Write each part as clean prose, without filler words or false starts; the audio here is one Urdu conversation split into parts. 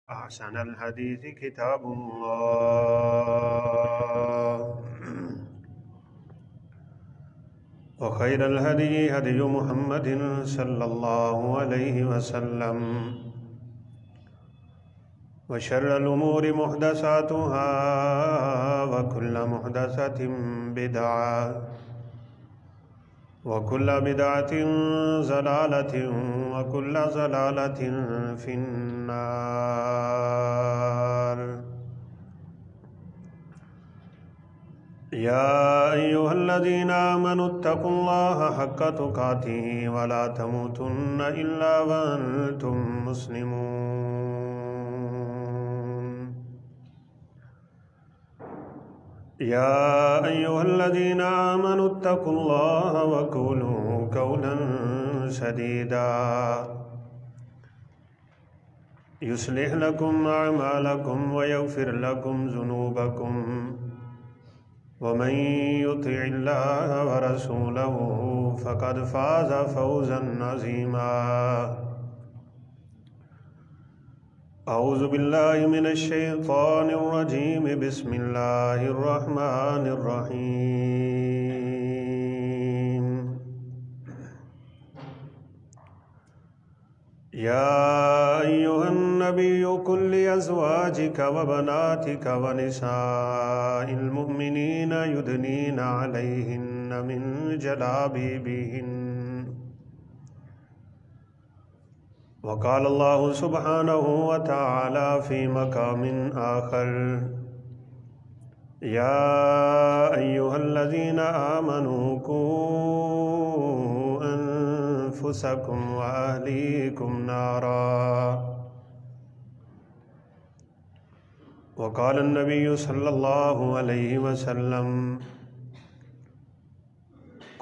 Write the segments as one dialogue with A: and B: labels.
A: أحسن الحديث كتاب الله وخير الهدي هدي محمد صلى الله عليه وسلم وشر الأمور محدثاتها وكل محدثة بدعة وكل بدعة ضلالة وكل ضلالة في النار. يا أيها الذين آمنوا اتقوا الله حق تقاته ولا تموتن إلا وأنتم مسلمون. يا أيها الذين آمنوا اتقوا الله وقولوا قولا سديدا يصلح لكم أعمالكم ويغفر لكم ذنوبكم ومن يطع الله ورسوله فقد فاز فوزا عظيما. أعوذ بالله من الشيطان الرجيم. بسم الله الرحمن الرحيم. يا أيها النبي قل لأزواجك وبناتك ونساء المؤمنين يدنين عليهن من جلابيبهن. وقال الله سبحانه وتعالى في مقام آخر: يا أيها الذين آمنوا قوا أنفسكم وأهليكم نارا. وقال النبي صلى الله عليه وسلم: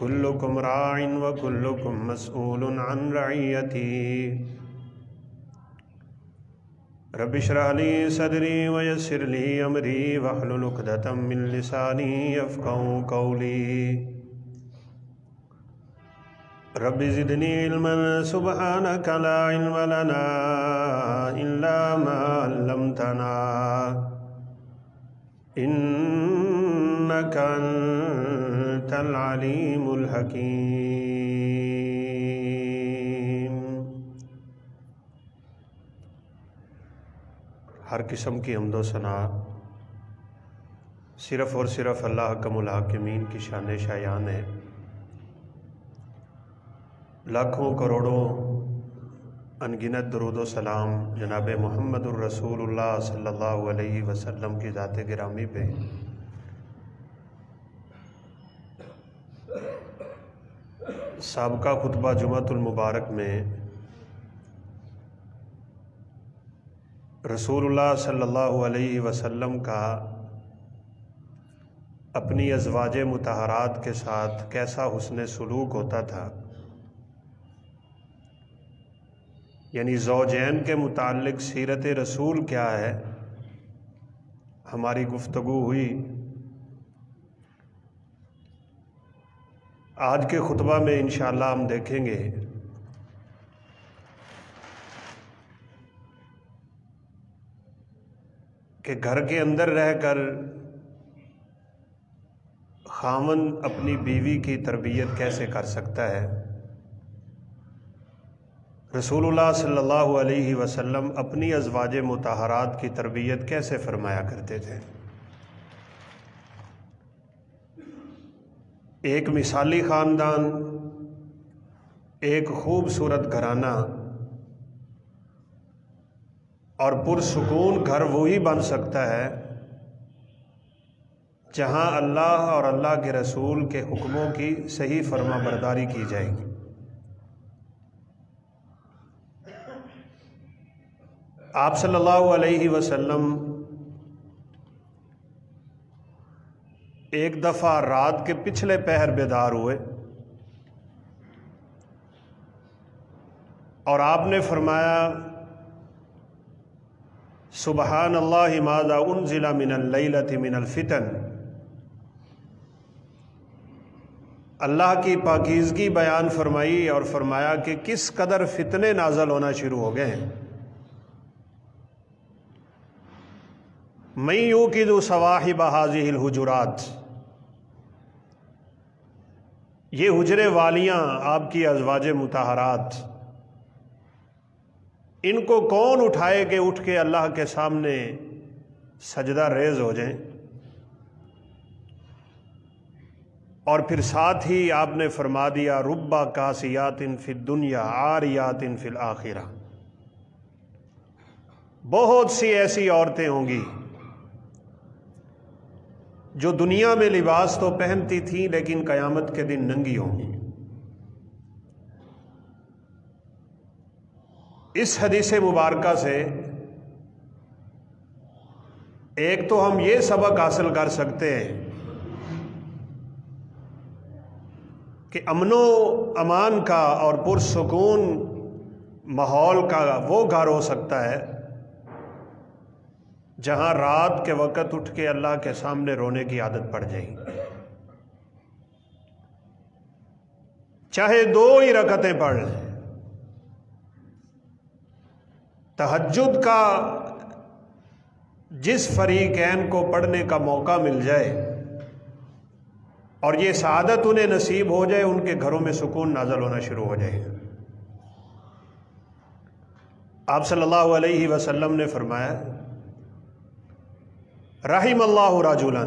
A: كلكم راع وكلكم مسؤول عن رعيته. رب اشرح لي صدري ويسر لي أمري واحلل عقدة من لساني يفقهوا قولي. رب زدني علما سبحانك لا علم لنا إلا ما علمتنا إنك أنت العليم الحكيم. ہر قسم کی حمد و ثنا صرف اور صرف اللہ حکم الحاکمین کی شان شایان ہے. لاکھوں کروڑوں انگنت درود و سلام جناب محمد الرسول اللہ صلی اللہ علیہ وسلم کی ذات گرامی پہ. سابقہ خطبہ جمعۃ المبارک میں رسول اللہ صلی اللہ علیہ وسلم کا اپنی ازواج مطہرات کے ساتھ کیسا حسن سلوک ہوتا تھا، یعنی زوجین کے متعلق سیرت رسول کیا ہے، ہماری گفتگو ہوئی. آج کے خطبہ میں انشاءاللہ ہم دیکھیں گے کہ گھر کے اندر رہ کر خاوند اپنی بیوی کی تربیت کیسے کر سکتا ہے. رسول اللہ صلی اللہ علیہ وسلم اپنی ازواج مطہرات کی تربیت کیسے فرمایا کرتے تھے. ایک مثالی خاندان، ایک خوبصورت گھرانہ اور پرسکون گھر وہی بن سکتا ہے جہاں اللہ اور اللہ کے رسول کے حکموں کی صحیح فرما برداری کی جائے گی. آپ صلی اللہ علیہ وسلم ایک دفعہ رات کے پچھلے پہر بیدار ہوئے اور آپ نے فرمایا: سبحان اللہ ماذا انزل من اللیلۃ من الفتن. اللہ کی پاکیزگی بیان فرمائی اور فرمایا کہ کس قدر فتنے نازل ہونا شروع ہو گئے ہیں. من یوقظ صواحب هذه الحجرات، یہ حجرے والیاں آپ کی ازواج مطہرات، ان کو کون اٹھائے کہ اٹھ کے اللہ کے سامنے سجدہ ریز ہو جائیں؟ اور پھر ساتھ ہی آپ نے فرما دیا ربا کاسیات فی الدنیا عاریات فی الآخرہ، بہت سی ایسی عورتیں ہوں گی جو دنیا میں لباس تو پہنتی تھیں لیکن قیامت کے دن ننگی ہوں گی۔ اس حدیث مبارکہ سے ایک تو ہم یہ سبق حاصل کر سکتے ہیں کہ امن و امان کا اور پرسکون ماحول کا وہ گھر ہو سکتا ہے جہاں رات کے وقت اٹھ کے اللہ کے سامنے رونے کی عادت پڑ جائے، چاہے 2 ہی رکعتیں پڑھ لیں۔ تہجد کا جس فریقین کو پڑھنے کا موقع مل جائے اور یہ سعادت انہیں نصیب ہو جائے، ان کے گھروں میں سکون نازل ہونا شروع ہو جائے۔ آپ صلی اللہ علیہ وسلم نے فرمایا رحم اللہ رجلا،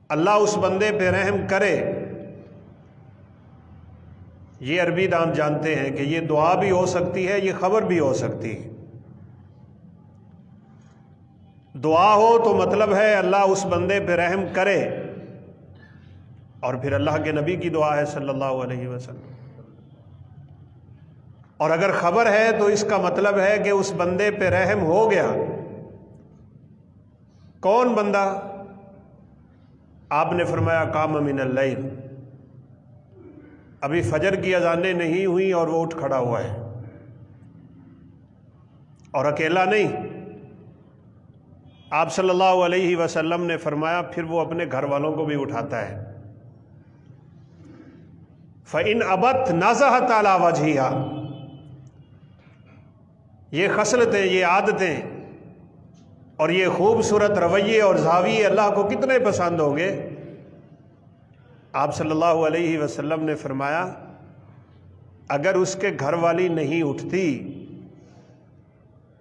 A: اللہ اس بندے پہ رحم کرے۔ یہ عربی دان جانتے ہیں کہ یہ دعا بھی ہو سکتی ہے، یہ خبر بھی ہو سکتی ہے۔ دعا ہو تو مطلب ہے اللہ اس بندے پہ رحم کرے، اور پھر اللہ کے نبی کی دعا ہے صلی اللہ علیہ وسلم۔ اور اگر خبر ہے تو اس کا مطلب ہے کہ اس بندے پہ رحم ہو گیا۔ کون بندہ؟ آپ نے فرمایا قام من اللیل، ابھی فجر کی اذانیں نہیں ہوئی اور وہ اٹھ کھڑا ہوا ہے، اور اکیلا نہیں۔ آپ صلی اللہ علیہ وسلم نے فرمایا پھر وہ اپنے گھر والوں کو بھی اٹھاتا ہے۔ فَإِنْ أَبَتْ نَزَحَتْ عَلَى وَجْهِهَا، یہ خصلتیں، یہ عادتیں اور یہ خوبصورت رویے اور زاویے اللہ کو کتنے پسند ہوں گے۔ آپ صلی اللہ علیہ وسلم نے فرمایا اگر اس کے گھر والی نہیں اٹھتی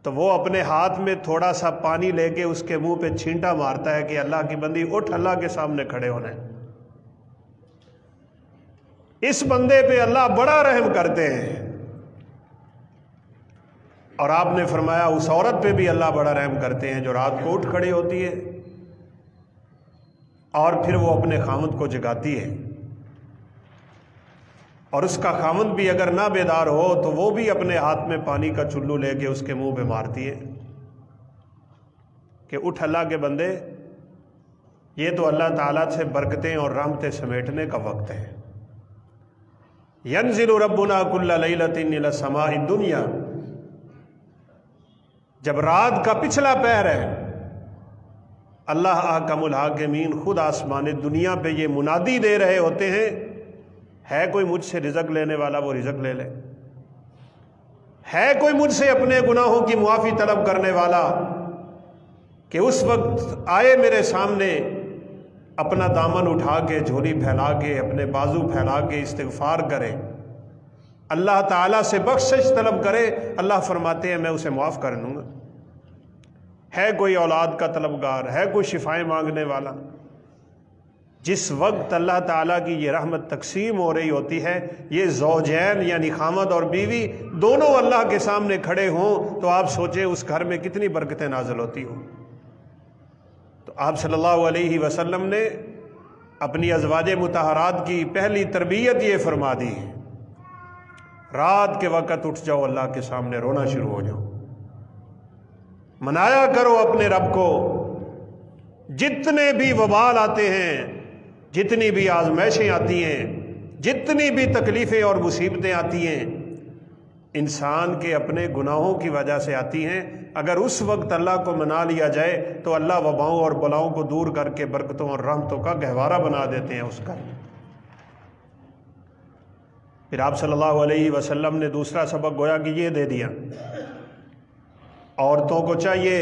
A: تو وہ اپنے ہاتھ میں تھوڑا سا پانی لے کے اس کے منہ پہ چھینٹا مارتا ہے کہ اللہ کی بندی اٹھ، اللہ کے سامنے کھڑے ہونا ہے۔ اس بندے پہ اللہ بڑا رحم کرتے ہیں۔ اور آپ نے فرمایا اس عورت پہ بھی اللہ بڑا رحم کرتے ہیں جو رات کو اٹھ کھڑی ہوتی ہے اور پھر وہ اپنے خاوند کو جگاتی ہے، اور اس کا خاوند بھی اگر نہ بیدار ہو تو وہ بھی اپنے ہاتھ میں پانی کا چلو لے کے اس کے منہ پہ مارتی ہے کہ اٹھ اللہ کے بندے، یہ تو اللہ تعالیٰ سے برکتیں اور رحمتیں سمیٹنے کا وقت ہے۔ ینزل ربنا کل لیلۃ الی السماء الدنیا، جب رات کا پچھلا پہر ہے اللہ احکم الحاکمین خود آسمان دنیا پہ یہ منادی دے رہے ہوتے ہیں ہے کوئی مجھ سے رزق لینے والا وہ رزق لے لے، ہے کوئی مجھ سے اپنے گناہوں کی معافی طلب کرنے والا کہ اس وقت آئے میرے سامنے اپنا دامن اٹھا کے، جھولی پھیلا کے، اپنے بازو پھیلا کے استغفار کرے، اللہ تعالیٰ سے بخشش طلب کرے۔ اللہ فرماتے ہیں میں اسے معاف کر دوں گا۔ ہے کوئی اولاد کا طلبگار، ہے کوئی شفائیں مانگنے والا، جس وقت اللہ تعالیٰ کی یہ رحمت تقسیم ہو رہی ہوتی ہے، یہ زوجین یعنی خامد اور بیوی دونوں اللہ کے سامنے کھڑے ہوں تو آپ سوچیں اس گھر میں کتنی برکتیں نازل ہوتی ہوں۔ تو آپ صلی اللہ علیہ وسلم نے اپنی ازواج مطہرات کی پہلی تربیت یہ فرما دی، رات کے وقت اٹھ جاؤ، اللہ کے سامنے رونا شروع ہو جاؤ، منایا کرو اپنے رب کو۔ جتنے بھی وبال آتے ہیں، جتنی بھی آزمائشیں آتی ہیں، جتنی بھی تکلیفیں اور مصیبتیں آتی ہیں، انسان کے اپنے گناہوں کی وجہ سے آتی ہیں۔ اگر اس وقت اللہ کو منا لیا جائے تو اللہ وباؤں اور بلاؤں کو دور کر کے برکتوں اور رحمتوں کا گہوارہ بنا دیتے ہیں اس کا۔ پھر آپ صلی اللہ علیہ وسلم نے دوسرا سبق گویا کہ یہ دے دیا، عورتوں کو چاہیے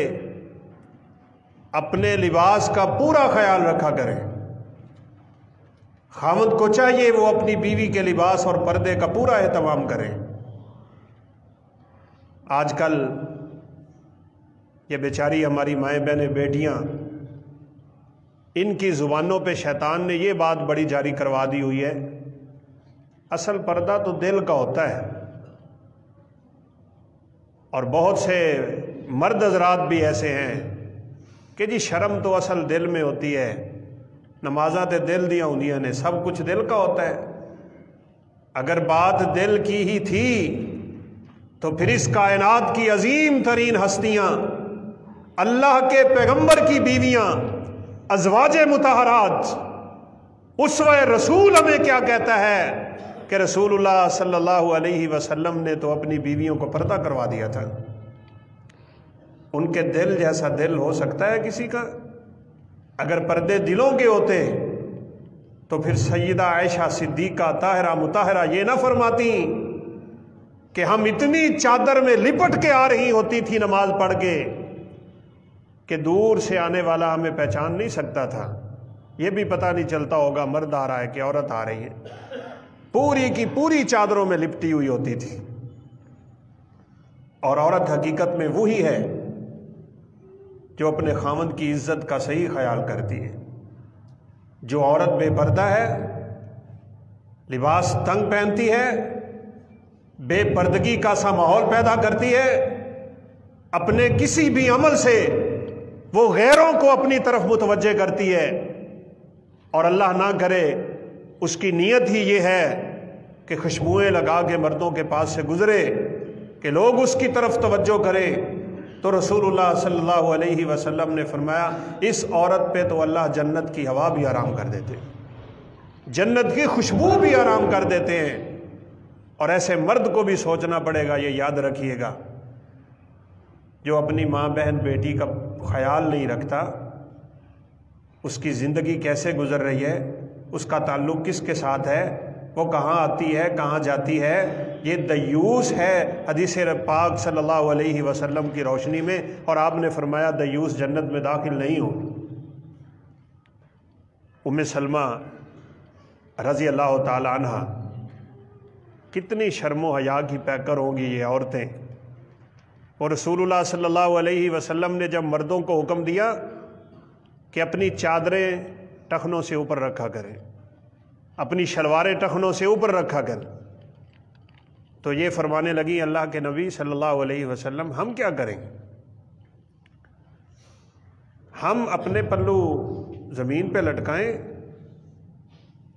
A: اپنے لباس کا پورا خیال رکھا کریں۔ خاوند کو چاہیے وہ اپنی بیوی کے لباس اور پردے کا پورا اہتمام کرے۔ آج کل یہ بیچاری ہماری مائیں بہنیں بیٹیاں، ان کی زبانوں پہ شیطان نے یہ بات بڑی جاری کروا دی ہوئی ہے، اصل پردہ تو دل کا ہوتا ہے۔ اور بہت سے مرد حضرات بھی ایسے ہیں کہ جی شرم تو اصل دل میں ہوتی ہے، نمازاں تے دل دیاں ہوندیاں نے، سب کچھ دل کا ہوتا ہے۔ اگر بات دل کی ہی تھی تو پھر اس کائنات کی عظیم ترین ہستیاں، اللہ کے پیغمبر کی بیویاں، ازواج مطہرات، اسوہ رسول ہمیں کیا کہتا ہے کہ رسول اللہ صلی اللہ علیہ وسلم نے تو اپنی بیویوں کو پردہ کروا دیا تھا۔ ان کے دل جیسا دل ہو سکتا ہے کسی کا؟ اگر پردے دلوں کے ہوتے تو پھر سیدہ عائشہ صدیقہ طاہرہ مطہرہ یہ نہ فرماتی کہ ہم اتنی چادر میں لپٹ کے آ رہی ہوتی تھی نماز پڑھ کے کہ دور سے آنے والا ہمیں پہچان نہیں سکتا تھا، یہ بھی پتہ نہیں چلتا ہوگا مرد آ رہا ہے کہ عورت آ رہی ہے۔ پوری کی پوری چادروں میں لپٹی ہوئی ہوتی تھی۔ اور عورت حقیقت میں وہی ہے جو اپنے خاوند کی عزت کا صحیح خیال کرتی ہے۔ جو عورت بے پردہ ہے، لباس تنگ پہنتی ہے، بے پردگی کا سا ماحول پیدا کرتی ہے، اپنے کسی بھی عمل سے وہ غیروں کو اپنی طرف متوجہ کرتی ہے، اور اللہ نہ کرے اس کی نیت ہی یہ ہے کہ خوشبوئیں لگا کے مردوں کے پاس سے گزرے کہ لوگ اس کی طرف توجہ کریں، تو رسول اللہ صلی اللہ علیہ وسلم نے فرمایا اس عورت پہ تو اللہ جنت کی ہوا بھی آرام کر دیتے ہیں، جنت کی خوشبو بھی آرام کر دیتے ہیں۔ اور ایسے مرد کو بھی سوچنا پڑے گا، یہ یاد رکھیے گا، جو اپنی ماں بہن بیٹی کا خیال نہیں رکھتا، اس کی زندگی کیسے گزر رہی ہے، اس کا تعلق کس کے ساتھ ہے، وہ کہاں آتی ہے کہاں جاتی ہے، یہ دیوس ہے حدیث پاک صلی اللہ علیہ وسلم کی روشنی میں۔ اور آپ نے فرمایا دیوس جنت میں داخل نہیں ہو۔ ام سلمہ رضی اللہ تعالی عنہ کتنی شرم و حیا کی پیکر ہوں گی یہ عورتیں۔ اور رسول اللہ صلی اللہ علیہ وسلم نے جب مردوں کو حکم دیا کہ اپنی چادریں ٹخنوں سے اوپر رکھا کریں، اپنی شلواریں ٹخنوں سے اوپر رکھا کریں، تو یہ فرمانے لگی اللہ کے نبی صلی اللہ علیہ وسلم ہم کیا کریں؟ ہم اپنے پلو زمین پہ لٹکائیں؟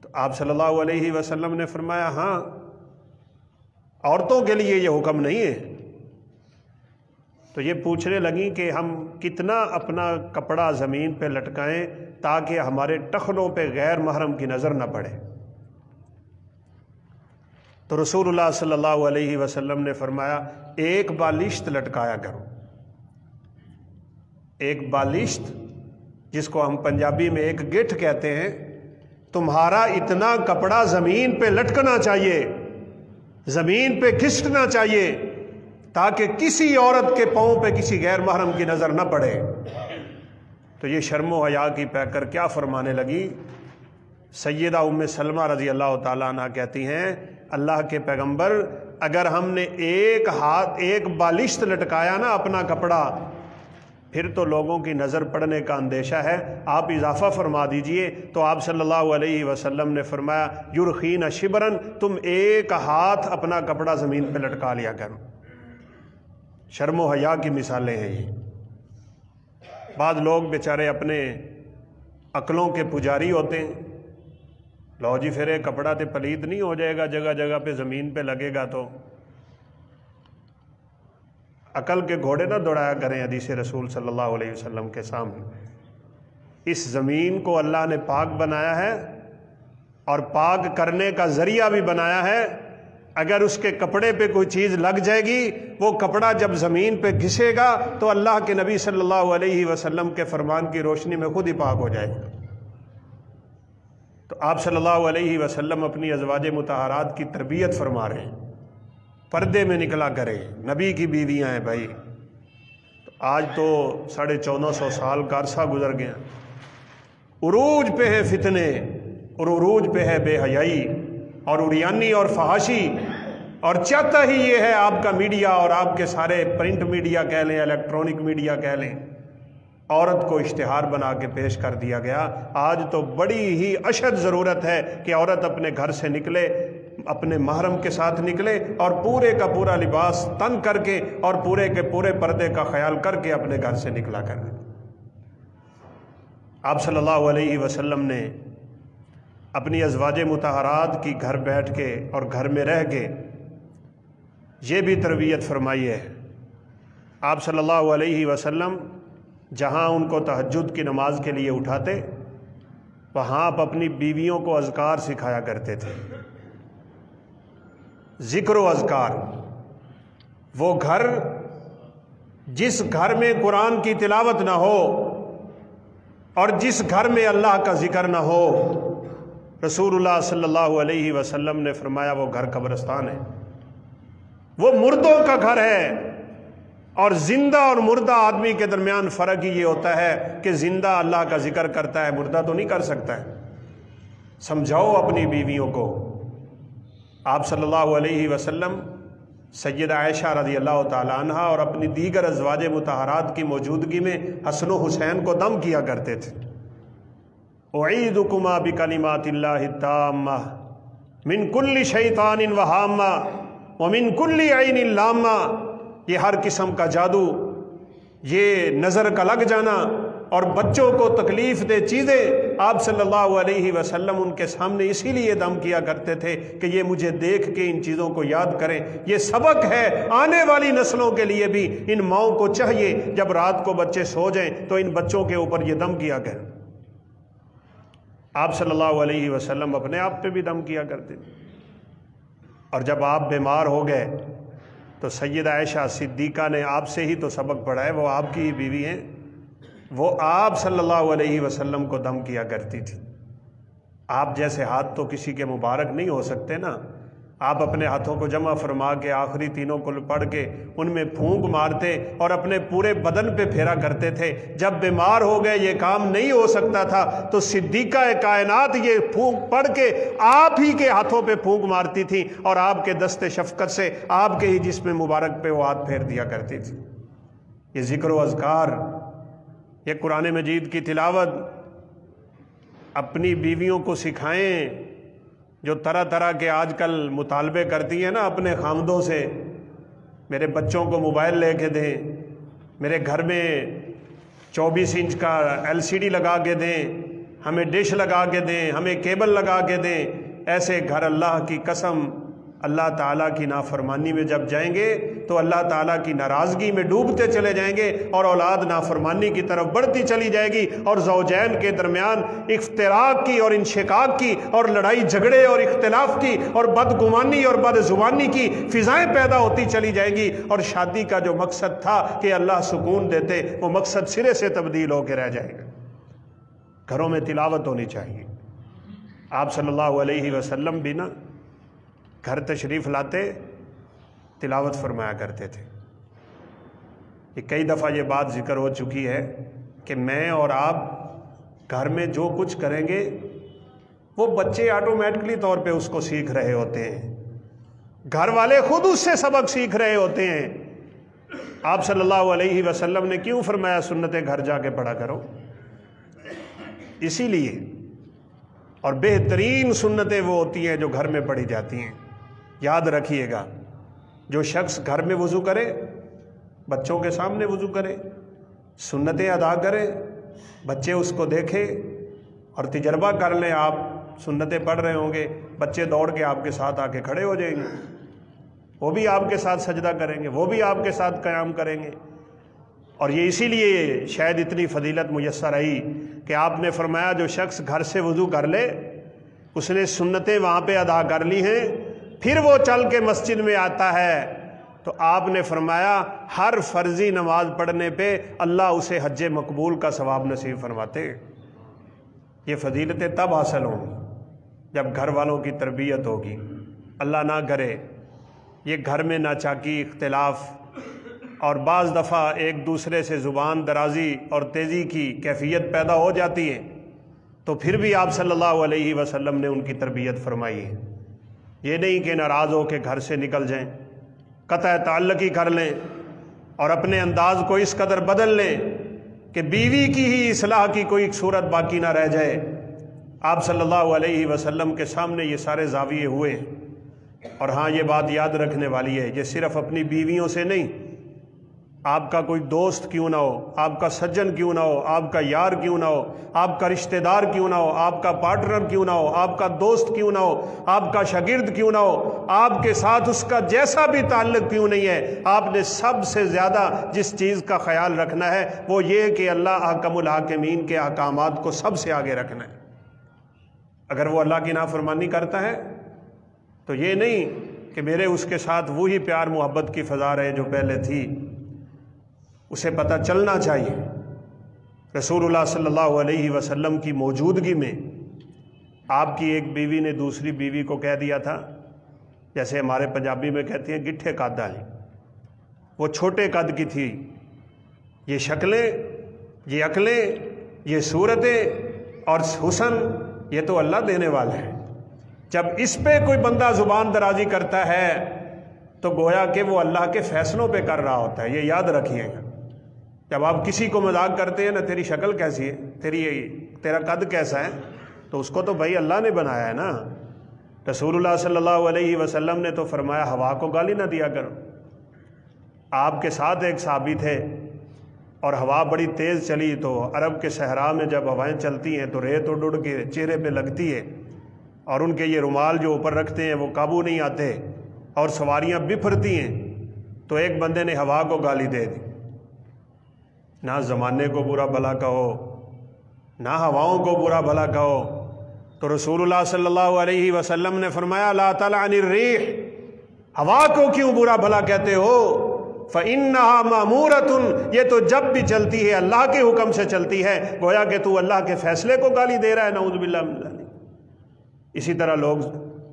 A: تو آپ صلی اللہ علیہ وسلم نے فرمایا ہاں، عورتوں کے لیے یہ حکم نہیں ہے۔ تو یہ پوچھنے لگیں کہ ہم کتنا اپنا کپڑا زمین پہ لٹکائیں تاکہ ہمارے ٹخنوں پہ غیر محرم کی نظر نہ پڑے؟ تو رسول اللہ صلی اللہ علیہ وسلم نے فرمایا ایک بالشت لٹکایا کرو۔ ایک بالشت، جس کو ہم پنجابی میں ایک گٹھ کہتے ہیں، تمہارا اتنا کپڑا زمین پہ لٹکنا چاہیے، زمین پہ گھسٹنا چاہیے تاکہ کسی عورت کے پاؤں پہ کسی غیر محرم کی نظر نہ پڑے۔ تو یہ شرم و حیا کی پیکر کیا فرمانے لگی؟ سیدہ ام سلمہ رضی اللہ تعالیٰ عنہ کہتی ہیں اللہ کے پیغمبر اگر ہم نے ایک بالشت لٹکایا نا اپنا کپڑا، پھر تو لوگوں کی نظر پڑنے کا اندیشہ ہے، آپ اضافہ فرما دیجئے۔ تو آپ صلی اللہ علیہ وسلم نے فرمایا یرخین شبرن، تم ایک ہاتھ اپنا کپڑا زمین پہ لٹکا لیا کرو۔ شرم و حیا کی مثالیں ہیں یہ۔ بعض لوگ بیچارے اپنے عقلوں کے پجاری ہوتے ہیں، لو جی پھر کپڑا تے پلید نہیں ہو جائے گا، جگہ جگہ پہ زمین پہ لگے گا تو عقل کے گھوڑے نہ دوڑایا کریں حدیث رسول صلی اللہ علیہ وسلم کے سامنے۔ اس زمین کو اللہ نے پاک بنایا ہے اور پاک کرنے کا ذریعہ بھی بنایا ہے۔ اگر اس کے کپڑے پہ کوئی چیز لگ جائے گی، وہ کپڑا جب زمین پہ گھسے گا تو اللہ کے نبی صلی اللہ علیہ وسلم کے فرمان کی روشنی میں خود ہی پاک ہو جائے گا۔ تو آپ صلی اللہ علیہ وسلم اپنی ازواج مطہرات کی تربیت فرما رہے ہیں، پردے میں نکلا کرے، نبی کی بیویاں ہیں بھائی۔ تو آج تو 1450 سال کا عرصہ گزر گیا، عروج پہ ہے فتنے اور عروج پہ ہے بے حیائی اور عریانی اور فحاشی، اور چاہتا ہی یہ ہے آپ کا میڈیا اور آپ کے سارے پرنٹ میڈیا کہہ لیں، الیکٹرانک میڈیا کہہ لیں، عورت کو اشتہار بنا کے پیش کر دیا گیا۔ آج تو بڑی ہی اشد ضرورت ہے کہ عورت اپنے گھر سے نکلے، اپنے محرم کے ساتھ نکلے اور پورے کا پورا لباس تن کر کے اور پورے کے پورے پردے کا خیال کر کے اپنے گھر سے نکلا کر۔ آپ صلی اللہ علیہ وسلم نے اپنی ازواج مطہرات کی گھر بیٹھ کے اور گھر میں رہ کے یہ بھی تربیت فرمائی ہے۔ آپ صلی اللہ علیہ وسلم جہاں ان کو تہجد کی نماز کے لیے اٹھاتے، وہاں آپ اپنی بیویوں کو اذکار سکھایا کرتے تھے، ذکر و اذکار۔ وہ گھر جس گھر میں قرآن کی تلاوت نہ ہو اور جس گھر میں اللہ کا ذکر نہ ہو، رسول اللہ صلی اللہ علیہ وسلم نے فرمایا وہ گھر قبرستان ہے، وہ مردوں کا گھر ہے۔ اور زندہ اور مردہ آدمی کے درمیان فرق ہی یہ ہوتا ہے کہ زندہ اللہ کا ذکر کرتا ہے، مردہ تو نہیں کر سکتا ہے۔ سمجھاؤ اپنی بیویوں کو۔ آپ صلی اللہ علیہ وسلم سیدہ عائشہ رضی اللہ تعالی عنہ اور اپنی دیگر ازواج مطہرات کی موجودگی میں حسن و حسین کو دم کیا کرتے تھے۔ اعیدکما بکلمات اللہ التامہ من کل شیطان وہامہ ومن کل عین لامہ۔ یہ ہر قسم کا جادو، یہ نظر کا لگ جانا اور بچوں کو تکلیف دہ چیزیں، آپ صلی اللہ علیہ وسلم ان کے سامنے اسی لیے دم کیا کرتے تھے کہ یہ مجھے دیکھ کے ان چیزوں کو یاد کریں۔ یہ سبق ہے آنے والی نسلوں کے لیے بھی۔ ان ماؤں کو چاہیے جب رات کو بچے سو جائیں تو ان بچوں کے اوپر یہ دم کیا کریں۔ آپ صلی اللہ علیہ وسلم اپنے آپ پہ بھی دم کیا کرتے تھے۔ اور جب آپ بیمار ہو گئے تو سیدہ عائشہ صدیقہ نے آپ سے ہی تو سبق پڑھا ہے، وہ آپ کی ہی بیوی ہیں، وہ آپ صلی اللہ علیہ وسلم کو دم کیا کرتی تھی۔ آپ جیسے ہاتھ تو کسی کے مبارک نہیں ہو سکتے نا، آپ اپنے ہاتھوں کو جمع فرما کے آخری تینوں کو پڑھ کے ان میں پھونک مارتے اور اپنے پورے بدن پہ پھیرا کرتے تھے۔ جب بیمار ہو گئے یہ کام نہیں ہو سکتا تھا تو صدیقہ کائنات یہ پھونک پڑھ کے آپ ہی کے ہاتھوں پہ پھونک مارتی تھی اور آپ کے دست شفقت سے آپ کے ہی جسم مبارک پہ وہ ہاتھ پھیر دیا کرتی تھی۔ یہ ذکر و اذکار، یہ قرآن مجید کی تلاوت اپنی بیویوں کو سکھائیں، جو طرح طرح کے آج کل مطالبے کرتی ہیں نا اپنے خامدوں سے، میرے بچوں کو موبائل لے کے دیں، میرے گھر میں 24 انچ کا LCD لگا کے دیں، ہمیں ڈش لگا کے دیں، ہمیں کیبل لگا کے دیں۔ ایسے گھر اللہ کی قسم اللہ تعالیٰ کی نافرمانی میں جب جائیں گے تو اللہ تعالیٰ کی ناراضگی میں ڈوبتے چلے جائیں گے اور اولاد نافرمانی کی طرف بڑھتی چلی جائے گی، اور زوجین کے درمیان افتراق کی اور انشقاق کی اور لڑائی جھگڑے اور اختلاف کی اور بدگمانی اور بدزبانی کی فضائیں پیدا ہوتی چلی جائیں گی، اور شادی کا جو مقصد تھا کہ اللہ سکون دیتے وہ مقصد سرے سے تبدیل ہو کے رہ جائے گا۔ گھروں میں تلاوت ہونی چاہیے۔ آپ صلی اللہ علیہ وسلم بھی نا گھر تشریف لاتے تلاوت فرمایا کرتے تھے۔ یہ کئی دفعہ یہ بات ذکر ہو چکی ہے کہ میں اور آپ گھر میں جو کچھ کریں گے وہ بچے آٹومیٹکلی طور پہ اس کو سیکھ رہے ہوتے ہیں، گھر والے خود اس سے سبق سیکھ رہے ہوتے ہیں۔ آپ صلی اللہ علیہ وسلم نے کیوں فرمایا سنتیں گھر جا کے پڑھا کرو؟ اسی لیے، اور بہترین سنتیں وہ ہوتی ہیں جو گھر میں پڑھی جاتی ہیں۔ یاد رکھیے گا، جو شخص گھر میں وضو کرے، بچوں کے سامنے وضو کرے، سنتیں ادا کرے، بچے اس کو دیکھے اور تجربہ کر لیں۔ آپ سنتیں پڑھ رہے ہوں گے، بچے دوڑ کے آپ کے ساتھ آ کے کھڑے ہو جائیں گے، وہ بھی آپ کے ساتھ سجدہ کریں گے، وہ بھی آپ کے ساتھ قیام کریں گے۔ اور یہ اسی لیے شاید اتنی فضیلت میسر آئی کہ آپ نے فرمایا جو شخص گھر سے وضو کر لے، اس نے سنتیں وہاں پہ ادا کر لی ہیں، پھر وہ چل کے مسجد میں آتا ہے تو آپ نے فرمایا ہر فرضی نماز پڑھنے پہ اللہ اسے حج مقبول کا ثواب نصیب فرماتے۔ یہ فضیلتیں تب حاصل ہوں جب گھر والوں کی تربیت ہوگی۔ اللہ نہ کرے یہ گھر میں ناچاکی، اختلاف اور بعض دفعہ ایک دوسرے سے زبان درازی اور تیزی کی کیفیت پیدا ہو جاتی ہے، تو پھر بھی آپ صلی اللہ علیہ وسلم نے ان کی تربیت فرمائی ہے۔ یہ نہیں کہ ناراض ہو کے گھر سے نکل جائیں، قطع تعلق ہی کر لیں اور اپنے انداز کو اس قدر بدل لیں کہ بیوی کی ہی اصلاح کی کوئی صورت باقی نہ رہ جائے۔ آپ صلی اللہ علیہ وسلم کے سامنے یہ سارے زاویے ہوئے ہیں۔ اور ہاں، یہ بات یاد رکھنے والی ہے، یہ صرف اپنی بیویوں سے نہیں، آپ کا کوئی دوست کیوں نہ ہو، آپ کا سجن کیوں نہ ہو، آپ کا یار کیوں نہ ہو، آپ کا رشتہ دار کیوں نہ ہو، آپ کا پارٹنر کیوں نہ ہو، آپ کا دوست کیوں نہ ہو، آپ کا شاگرد کیوں نہ ہو، آپ کے ساتھ اس کا جیسا بھی تعلق کیوں نہیں ہے، آپ نے سب سے زیادہ جس چیز کا خیال رکھنا ہے وہ یہ کہ اللہ احکم الحاکمین کے احکامات کو سب سے آگے رکھنا ہے۔ اگر وہ اللہ کی نافرمانی کرتا ہے تو یہ نہیں کہ میرے اس کے ساتھ وہی پیار محبت کی فضا رہے جو پہلے تھی، اسے پتہ چلنا چاہیے۔ رسول اللہ صلی اللہ علیہ وسلم کی موجودگی میں آپ کی ایک بیوی نے دوسری بیوی کو کہہ دیا تھا، جیسے ہمارے پنجابی میں کہتے ہیں گٹھے قد والی، وہ چھوٹے قد کی تھی۔ یہ شکلیں، یہ عقلیں، یہ صورتیں اور حسن یہ تو اللہ دینے والا ہے۔ جب اس پہ کوئی بندہ زبان درازی کرتا ہے تو گویا کہ وہ اللہ کے فیصلوں پہ کر رہا ہوتا ہے، یہ یاد رکھیے گا۔ جب آپ کسی کو مذاق کرتے ہیں نا، تیری شکل کیسی ہے، تیرا قد کیسا ہے، تو اس کو تو بھائی اللہ نے بنایا ہے نا۔ رسول اللہ صلی اللہ علیہ وسلم نے تو فرمایا ہوا کو گالی نہ دیا کرو۔ آپ کے ساتھ ایک صحابی تھے اور ہوا بڑی تیز چلی، تو عرب کے صحرا میں جب ہوائیں چلتی ہیں تو ریت اڑ اڑ کے چہرے پہ لگتی ہے، اور ان کے یہ رومال جو اوپر رکھتے ہیں وہ قابو نہیں آتے اور سواریاں بفرتی ہیں۔ تو ایک بندے نے ہوا کو گالی دے دی، نہ زمانے کو برا بھلا کہو، نہ ہواؤں کو برا بھلا کہو۔ تو رسول اللہ صلی اللہ علیہ وسلم نے فرمایا لا تلعن الريح، ہوا کو کیوں برا بھلا کہتے ہو، فإنها مأمورة، یہ تو جب بھی چلتی ہے اللہ کے حکم سے چلتی ہے، گویا کہ تو اللہ کے فیصلے کو گالی دے رہا ہے، نعوذ باللہ من ذلک۔ اسی طرح لوگ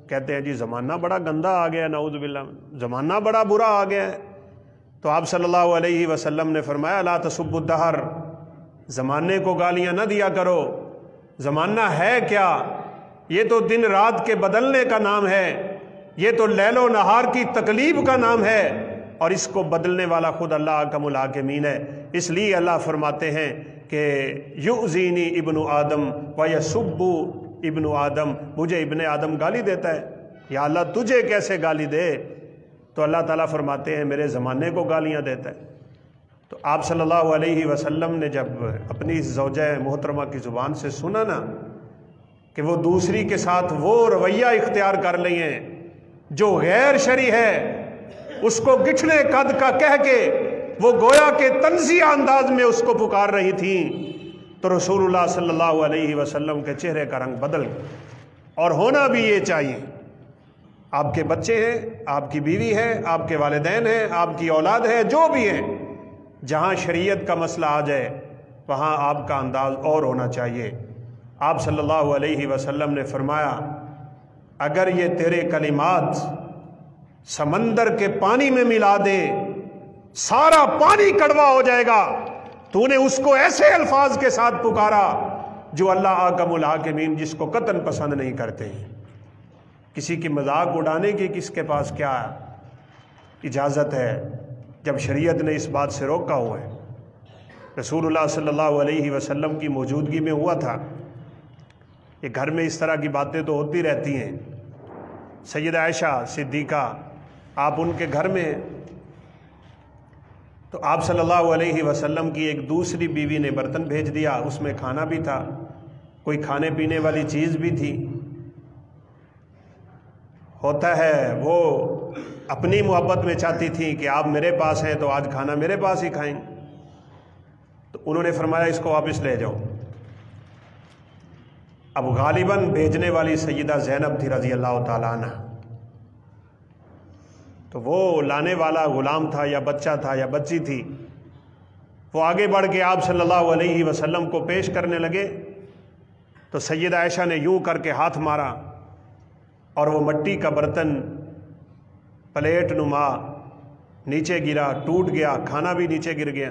A: کہتے ہیں جی زمانہ بڑا گندا آ گیا، نعوذ باللہ، زمانہ بڑا برا آ گیا ہے۔ تو آپ صلی اللہ علیہ وسلم نے فرمایا لا تسبوا الدہر، زمانے کو گالیاں نہ دیا کرو۔ زمانہ ہے کیا؟ یہ تو دن رات کے بدلنے کا نام ہے، یہ تو لیل و نہار کی تقلیب کا نام ہے، اور اس کو بدلنے والا خود اللہ احکم الحاکمین ہے۔ اس لیے اللہ فرماتے ہیں کہ یؤذینی ابن آدم ویسب ابن آدم، مجھے ابن آدم گالی دیتا ہے، یا اللہ تجھے کیسے گالی دے؟ تو اللہ تعالیٰ فرماتے ہیں میرے زمانے کو گالیاں دیتا ہے۔ تو آپ صلی اللہ علیہ وسلم نے جب اپنی زوجہ محترمہ کی زبان سے سنا نا کہ وہ دوسری کے ساتھ وہ رویہ اختیار کر لی ہیں جو غیر شرعی ہے، اس کو گٹھنے قد کا کہہ کے وہ گویا کہ طنزیہ انداز میں اس کو پکار رہی تھیں، تو رسول اللہ صلی اللہ علیہ وسلم کے چہرے کا رنگ بدل گیا۔ اور ہونا بھی یہ چاہیے۔ آپ کے بچے ہیں، آپ کی بیوی ہے، آپ کے والدین ہیں، آپ کی اولاد ہے، جو بھی ہیں، جہاں شریعت کا مسئلہ آ جائے وہاں آپ کا انداز اور ہونا چاہیے۔ آپ صلی اللہ علیہ وسلم نے فرمایا اگر یہ تیرے کلمات سمندر کے پانی میں ملا دے، سارا پانی کڑوا ہو جائے گا، تو نے اس کو ایسے الفاظ کے ساتھ پکارا جو اللہ احکم الحاکمین جس کو قطعاً پسند نہیں کرتے ہیں۔ کسی کی مذاق اڑانے کی کس کے پاس کیا اجازت ہے جب شریعت نے اس بات سے روکا ہوا ہے؟ رسول اللہ صلی اللہ علیہ وسلم کی موجودگی میں ہوا تھا، یہ گھر میں اس طرح کی باتیں تو ہوتی رہتی ہیں۔ سیدہ عائشہ صدیقہ، آپ ان کے گھر میں ہیں، تو آپ صلی اللہ علیہ وسلم کی ایک دوسری بیوی نے برتن بھیج دیا، اس میں کھانا بھی تھا، کوئی کھانے پینے والی چیز بھی تھی۔ ہوتا ہے وہ اپنی محبت میں چاہتی تھی کہ آپ میرے پاس ہیں تو آج کھانا میرے پاس ہی کھائیں، تو انہوں نے فرمایا اس کو واپس لے جاؤ۔ اب غالباً بھیجنے والی سیدہ زینب تھی رضی اللہ تعالیٰ عنہ، تو وہ لانے والا غلام تھا یا بچہ تھا یا بچی تھی، وہ آگے بڑھ کے آپ صلی اللہ علیہ وسلم کو پیش کرنے لگے، تو سیدہ عائشہ نے یوں کر کے ہاتھ مارا اور وہ مٹی کا برتن پلیٹ نما نیچے گرا، ٹوٹ گیا، کھانا بھی نیچے گر گیا۔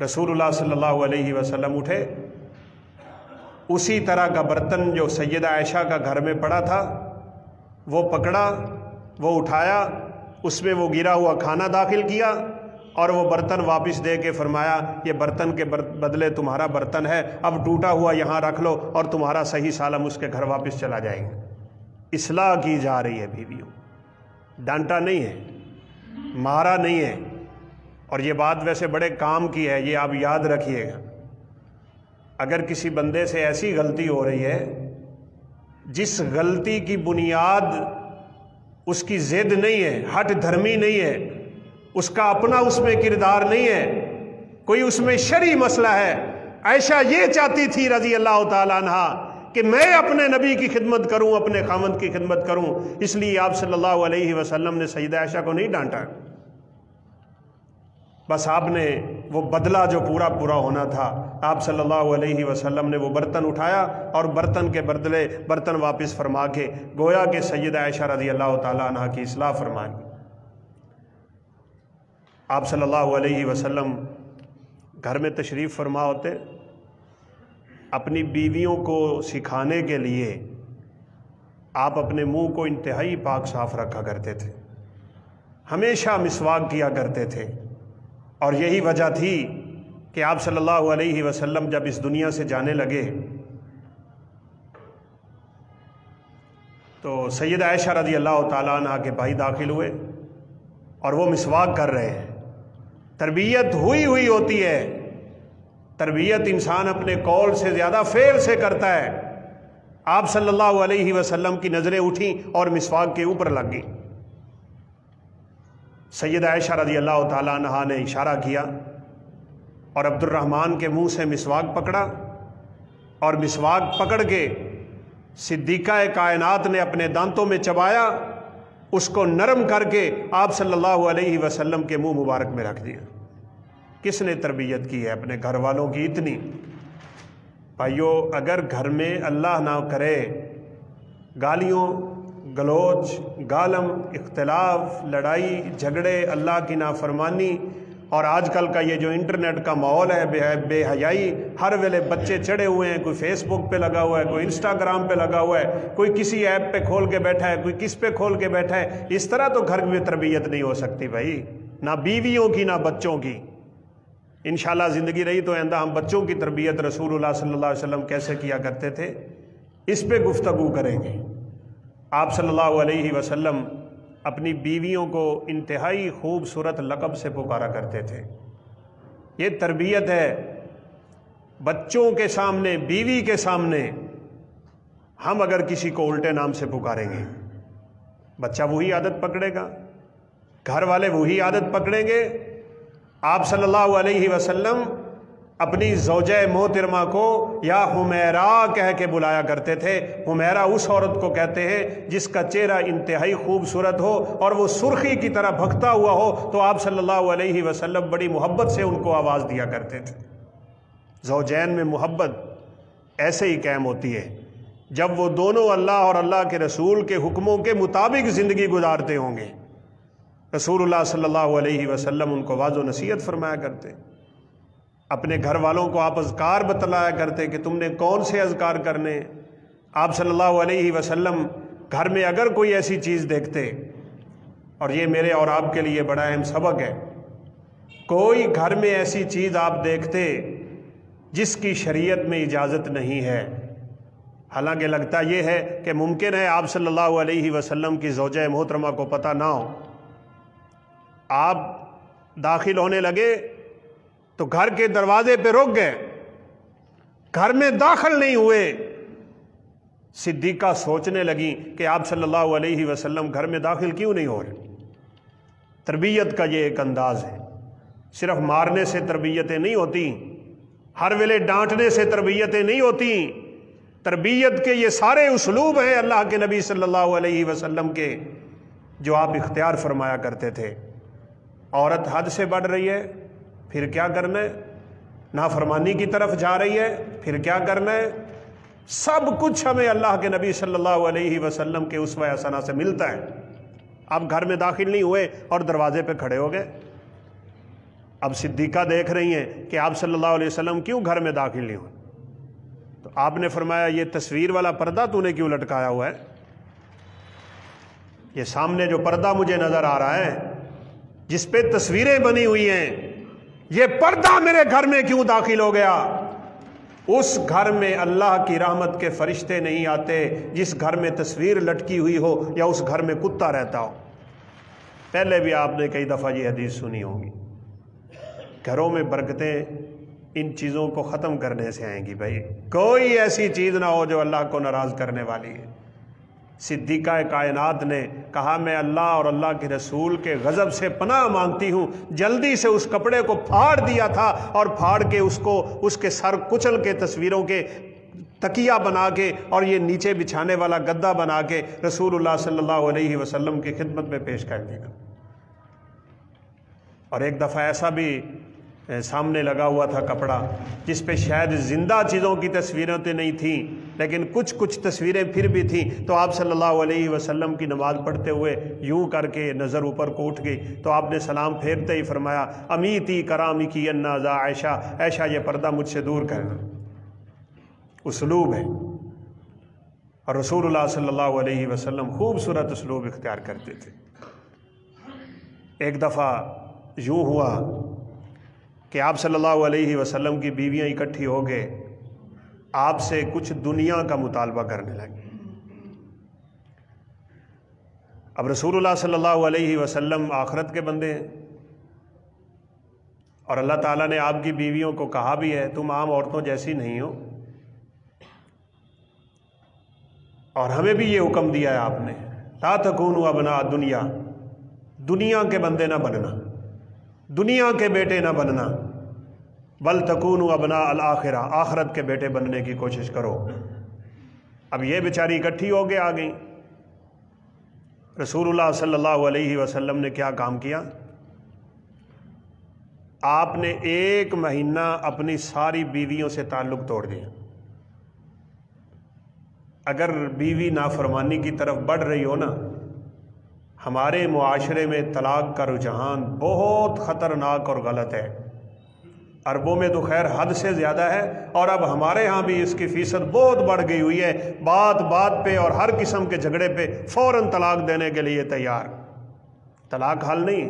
A: رسول اللہ صلی اللہ علیہ وسلم اٹھے، اسی طرح کا برتن جو سیدہ عائشہ کا گھر میں پڑا تھا وہ پکڑا، وہ اٹھایا، اس میں وہ گرا ہوا کھانا داخل کیا اور وہ برتن واپس دے کے فرمایا یہ برتن کے بدلے تمہارا برتن ہے، اب ٹوٹا ہوا یہاں رکھ لو اور تمہارا صحیح سالم اس کے گھر واپس چلا جائے گا۔ اصلاح کی جا رہی ہے بیویوں، ڈانٹا نہیں ہے، مارا نہیں ہے۔ اور یہ بات ویسے بڑے کام کی ہے، یہ آپ یاد رکھیے گا۔ اگر کسی بندے سے ایسی غلطی ہو رہی ہے جس غلطی کی بنیاد اس کی ضد نہیں ہے، ہٹ دھرمی نہیں ہے، اس کا اپنا اس میں کردار نہیں ہے، کوئی اس میں شرعی مسئلہ ہے۔ عائشہ یہ چاہتی تھی رضی اللہ تعالی عنہا کہ میں اپنے نبی کی خدمت کروں، اپنے خاوند کی خدمت کروں، اس لیے آپ صلی اللہ علیہ وسلم نے سیدہ عائشہ کو نہیں ڈانٹا، بس آپ نے وہ بدلہ جو پورا ہونا تھا، آپ صلی اللہ علیہ وسلم نے وہ برتن اٹھایا اور برتن کے بدلے برتن واپس فرما کے گویا کہ سیدہ عائشہ رضی اللہ تعالی عنہ کی اصلاح فرمائی۔ آپ صلی اللہ علیہ وسلم گھر میں تشریف فرما ہوتے، اپنی بیویوں کو سکھانے کے لیے آپ اپنے منہ کو انتہائی پاک صاف رکھا کرتے تھے، ہمیشہ مسواک کیا کرتے تھے، اور یہی وجہ تھی کہ آپ صلی اللہ علیہ وسلم جب اس دنیا سے جانے لگے تو سیدہ عائشہ رضی اللہ تعالیٰ عنہ کے بھائی داخل ہوئے اور وہ مسواک کر رہے ہیں۔ تربیت ہوئی ہوتی ہے، تربیت انسان اپنے قول سے زیادہ فعل سے کرتا ہے۔ آپ صلی اللہ علیہ وسلم کی نظریں اٹھیں اور مسواک کے اوپر لگ گئیں۔ سیدہ عائشہ رضی اللہ تعالیٰ عنہا نے اشارہ کیا اور عبد الرحمن کے منہ سے مسواک پکڑا، اور مسواک پکڑ کے صدیقہ کائنات نے اپنے دانتوں میں چبایا، اس کو نرم کر کے آپ صلی اللہ علیہ وسلم کے منہ مبارک میں رکھ دیا۔ کس نے تربیت کی ہے اپنے گھر والوں کی اتنی؟ بھائیو، اگر گھر میں اللہ نہ کرے گالیوں گلوچ، گالم، اختلاف، لڑائی جھگڑے، اللہ کی نافرمانی، اور آج کل کا یہ جو انٹرنیٹ کا ماحول ہے بے حیائی، ہر ویلے بچے چڑھے ہوئے ہیں، کوئی فیس بک پہ لگا ہوا ہے، کوئی انسٹاگرام پہ لگا ہوا ہے، کوئی کسی ایپ پہ کھول کے بیٹھا ہے، کوئی کس پہ کھول کے بیٹھا ہے۔ اس طرح تو گھر میں تربیت نہیں ہو سکتی بھائی، نہ بیویوں کی نہ بچوں کی۔ انشاءاللہ زندگی رہی تو آئندہ ہم بچوں کی تربیت رسول اللہ صلی اللہ علیہ وسلم کیسے کیا کرتے تھے اس پہ گفتگو کریں گے۔ آپ صلی اللہ علیہ وسلم اپنی بیویوں کو انتہائی خوبصورت لقب سے پکارا کرتے تھے۔ یہ تربیت ہے۔ بچوں کے سامنے، بیوی کے سامنے ہم اگر کسی کو الٹے نام سے پکاریں گے، بچہ وہی عادت پکڑے گا، گھر والے وہی عادت پکڑیں گے۔ آپ صلی اللہ علیہ وسلم اپنی زوجہ محترمہ کو یا حمیرہ کہہ کے بلایا کرتے تھے۔ حمیرہ اس عورت کو کہتے ہیں جس کا چہرہ انتہائی خوبصورت ہو اور وہ سرخی کی طرح بھکتا ہوا ہو، تو آپ صلی اللہ علیہ وسلم بڑی محبت سے ان کو آواز دیا کرتے تھے۔ زوجین میں محبت ایسے ہی قائم ہوتی ہے جب وہ دونوں اللہ اور اللہ کے رسول کے حکموں کے مطابق زندگی گزارتے ہوں گے۔ رسول اللہ صلی اللہ علیہ وسلم ان کو واضح و نصیحت فرمایا کرتے، اپنے گھر والوں کو آپ اذکار بتلایا کرتے کہ تم نے کون سے اذکار کرنے۔ آپ صلی اللہ علیہ وسلم گھر میں اگر کوئی ایسی چیز دیکھتے، اور یہ میرے اور آپ کے لیے بڑا اہم سبق ہے، کوئی گھر میں ایسی چیز آپ دیکھتے جس کی شریعت میں اجازت نہیں ہے، حالانکہ لگتا یہ ہے کہ ممکن ہے آپ صلی اللہ علیہ وسلم کی زوجہ محترمہ کو پتہ نہ ہو، آپ داخل ہونے لگے تو گھر کے دروازے پہ رک گئے، گھر میں داخل نہیں ہوئے۔ صدیقہ سوچنے لگی کہ آپ صلی اللہ علیہ وسلم گھر میں داخل کیوں نہیں ہو رہے۔ تربیت کا یہ ایک انداز ہے، صرف مارنے سے تربیتیں نہیں ہوتی، ہر ویلے ڈانٹنے سے تربیتیں نہیں ہوتی۔ تربیت کے یہ سارے اسلوب ہیں اللہ کے نبی صلی اللہ علیہ وسلم کے، جو آپ اختیار فرمایا کرتے تھے۔ عورت حد سے بڑھ رہی ہے، پھر کیا کرنا ہے؟ نافرمانی کی طرف جا رہی ہے، پھر کیا کرنا ہے؟ سب کچھ ہمیں اللہ کے نبی صلی اللہ علیہ وسلم کے اسوہ حسنہ سے ملتا ہے۔ آپ گھر میں داخل نہیں ہوئے اور دروازے پہ کھڑے ہو گئے۔ اب صدیقہ دیکھ رہی ہیں کہ آپ صلی اللہ علیہ وسلم کیوں گھر میں داخل نہیں ہوئے، تو آپ نے فرمایا یہ تصویر والا پردہ تو نے کیوں لٹکایا ہوا ہے؟ یہ سامنے جو پردہ مجھے نظر آ رہا ہے جس پہ تصویریں بنی ہوئی ہیں، یہ پردہ میرے گھر میں کیوں داخل ہو گیا؟ اس گھر میں اللہ کی رحمت کے فرشتے نہیں آتے جس گھر میں تصویر لٹکی ہوئی ہو یا اس گھر میں کتا رہتا ہو۔ پہلے بھی آپ نے کئی دفعہ یہ حدیث سنی ہوگی۔ گھروں میں برکتیں ان چیزوں کو ختم کرنے سے آئیں گی بھائی، کوئی ایسی چیز نہ ہو جو اللہ کو ناراض کرنے والی ہے۔ صدیقہ کائنات نے کہا میں اللہ اور اللہ کے رسول کے غضب سے پناہ مانگتی ہوں، جلدی سے اس کپڑے کو پھاڑ دیا تھا اور پھاڑ کے اس کے سر کچل کے تصویروں کے تکیہ بنا کے اور یہ نیچے بچھانے والا گدا بنا کے رسول اللہ صلی اللہ علیہ وسلم کی خدمت میں پیش کر دیا۔ اور ایک دفعہ ایسا بھی سامنے لگا ہوا تھا کپڑا جس پہ شاید زندہ چیزوں کی تصویریں تو نہیں تھیں لیکن کچھ تصویریں پھر بھی تھیں، تو آپ صلی اللہ علیہ وسلم کی نماز پڑھتے ہوئے یوں کر کے نظر اوپر کو اٹھ گئی تو آپ نے سلام پھیرتے ہی فرمایا امیتی کرامی کی انازا عائشہ، عائشہ یہ پردہ مجھ سے دور کرنا۔ اسلوب ہے، اور رسول اللہ صلی اللہ علیہ وسلم خوبصورت اسلوب اختیار کرتے تھے۔ ایک دفعہ یوں ہوا کہ آپ صلی اللہ علیہ وسلم کی بیویاں اکٹھی ہو گئے، آپ سے کچھ دنیا کا مطالبہ کرنے لگے۔ اب رسول اللہ صلی اللہ علیہ وسلم آخرت کے بندے ہیں، اور اللہ تعالیٰ نے آپ کی بیویوں کو کہا بھی ہے تم عام عورتوں جیسی نہیں ہو، اور ہمیں بھی یہ حکم دیا ہے آپ نے لا تکونوا ابناء دنیا، دنیا کے بندے نہ بننا، دنیا کے بیٹے نہ بننا، بل تکونوا ابناء الآخرہ، آخرت کے بیٹے بننے کی کوشش کرو۔ اب یہ بیچاری اکٹھی ہو کے آ گئیں۔ رسول اللہ صلی اللہ علیہ وسلم نے کیا کام کیا؟ آپ نے 1 مہینہ اپنی ساری بیویوں سے تعلق توڑ دیا۔ اگر بیوی نافرمانی کی طرف بڑھ رہی ہو نا، ہمارے معاشرے میں طلاق کا رجحان بہت خطرناک اور غلط ہے۔ عربوں میں تو خیر حد سے زیادہ ہے، اور اب ہمارے ہاں بھی اس کی فیصد بہت بڑھ گئی ہوئی ہے۔ بات بات پہ اور ہر قسم کے جھگڑے پہ فوراً طلاق دینے کے لیے تیار۔ طلاق حل نہیں،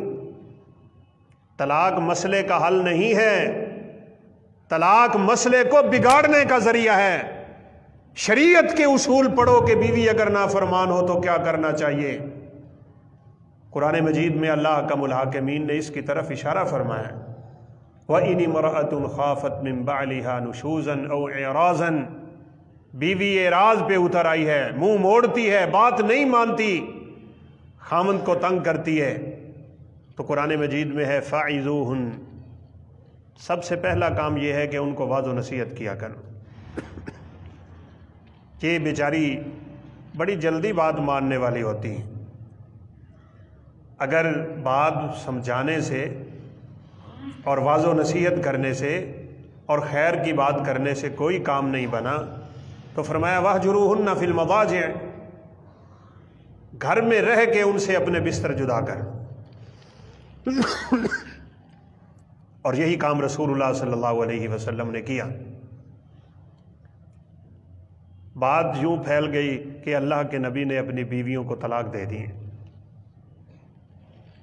A: طلاق مسئلے کا حل نہیں ہے، طلاق مسئلے کو بگاڑنے کا ذریعہ ہے۔ شریعت کے اصول پڑھو کہ بیوی اگر نافرمان ہو تو کیا کرنا چاہیے۔ قرآن مجید میں اللہ حکم الحاکمین نے اس کی طرف اشارہ فرمایا، وَإِنِ امْرَأَةٌ خَافَتْ مِنْ بَعْلِهَا نُشُوزًا أَوْ إِعْرَاضًا، بیوی اعراض پہ اتر آئی ہے، منہ موڑتی ہے، بات نہیں مانتی، خامند کو تنگ کرتی ہے، تو قرآن مجید میں ہے فَعِظُوهُنَّ، سب سے پہلا کام یہ ہے کہ ان کو واعظ و نصیحت کیا کرو۔ یہ بیچاری بڑی جلدی بات ماننے والی ہوتی ہیں، اگر بات سمجھانے سے اور واعظ و نصیحت کرنے سے اور خیر کی بات کرنے سے کوئی کام نہیں بنا تو فرمایا وَاهْجُرُوهُنَّ فِي الْمَضَاجِعِ، گھر میں رہ کے ان سے اپنے بستر جدا کر۔ اور یہی کام رسول اللہ صلی اللہ علیہ وسلم نے کیا۔ بات یوں پھیل گئی کہ اللہ کے نبی نے اپنی بیویوں کو طلاق دے دی۔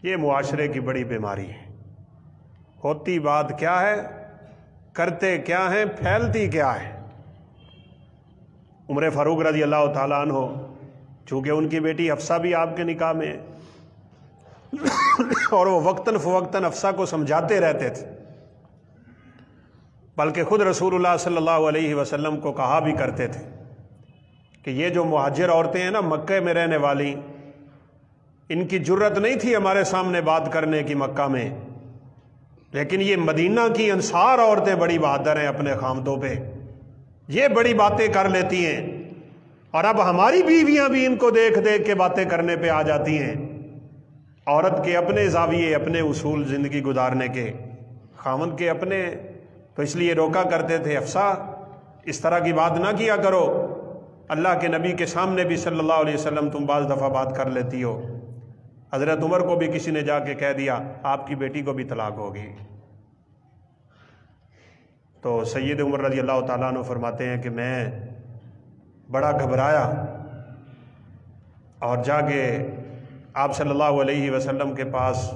A: یہ معاشرے کی بڑی بیماری ہے۔ ہوتی بات کیا ہے، کرتے کیا ہیں، پھیلتی کیا ہے۔ عمر فاروق رضی اللہ تعالیٰ عنہ، چونکہ ان کی بیٹی حفصہ بھی آپ کے نکاح میں ہے اور وہ وقتاً فوقتاً حفصہ کو سمجھاتے رہتے تھے، بلکہ خود رسول اللہ صلی اللہ علیہ وسلم کو کہا بھی کرتے تھے کہ یہ جو مہاجر عورتیں ہیں نا مکہ میں رہنے والی، ان کی جرت نہیں تھی ہمارے سامنے بات کرنے کی مکہ میں، لیکن یہ مدینہ کی انصار عورتیں بڑی بہادر ہیں اپنے خامدوں پہ، یہ بڑی باتیں کر لیتی ہیں، اور اب ہماری بیویاں بھی ان کو دیکھ دیکھ کے باتیں کرنے پہ آ جاتی ہیں۔ عورت کے اپنے زاویے، اپنے اصول زندگی گزارنے کے، خامد کے اپنے، تو اس لیے روکا کرتے تھے حفصہ اس طرح کی بات نہ کیا کرو، اللہ کے نبی کے سامنے بھی صلی اللہ علیہ وسلم تم بعض دفعہ بات کر لیتی ہو۔ حضرت عمر کو بھی کسی نے جا کے کہہ دیا آپ کی بیٹی کو بھی طلاق ہوگی۔ تو سید عمر رضی اللہ تعالیٰ عنہ فرماتے ہیں کہ میں بڑا گھبرایا اور جا کے آپ صلی اللہ علیہ وسلم کے پاس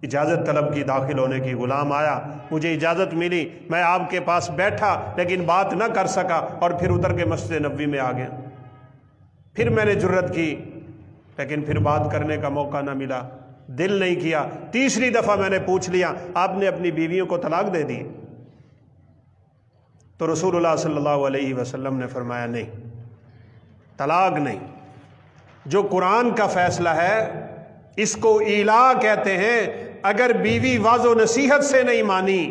A: اجازت طلب کی داخل ہونے کی، غلام آیا، مجھے اجازت ملی، میں آپ کے پاس بیٹھا لیکن بات نہ کر سکا اور پھر اتر کے مسجد نبوی میں آ گیا۔ پھر میں نے جرت کی لیکن پھر بات کرنے کا موقع نہ ملا، دل نہیں کیا۔ تیسری دفعہ میں نے پوچھ لیا آپ نے اپنی بیویوں کو طلاق دے دی؟ تو رسول اللہ صلی اللہ علیہ وسلم نے فرمایا نہیں، طلاق نہیں، جو قرآن کا فیصلہ ہے اس کو ایلا کہتے ہیں۔ اگر بیوی واض و نصیحت سے نہیں مانی،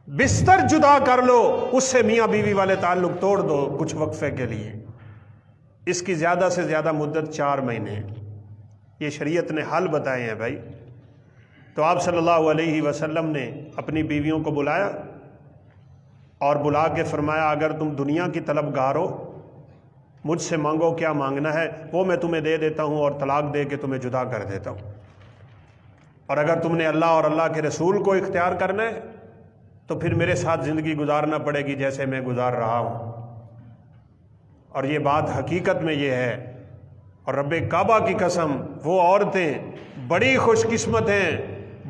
A: بستر جدا کر لو، اس سے میاں بیوی والے تعلق توڑ دو کچھ وقفے کے لیے۔ اس کی زیادہ سے زیادہ مدت 4 مہینے ہے، یہ شریعت نے حل بتائے ہیں بھائی۔ تو آپ صلی اللہ علیہ وسلم نے اپنی بیویوں کو بلایا اور بلا کے فرمایا اگر تم دنیا کی طلبگار ہو مجھ سے مانگو، کیا مانگنا ہے وہ میں تمہیں دے دیتا ہوں اور طلاق دے کے تمہیں جدا کر دیتا ہوں، اور اگر تم نے اللہ اور اللہ کے رسول کو اختیار کرنا ہے تو پھر میرے ساتھ زندگی گزارنا پڑے گی جیسے میں گزار رہا ہوں۔ اور یہ بات حقیقت میں یہ ہے، اور رب کعبہ کی قسم وہ عورتیں بڑی خوش قسمت ہیں،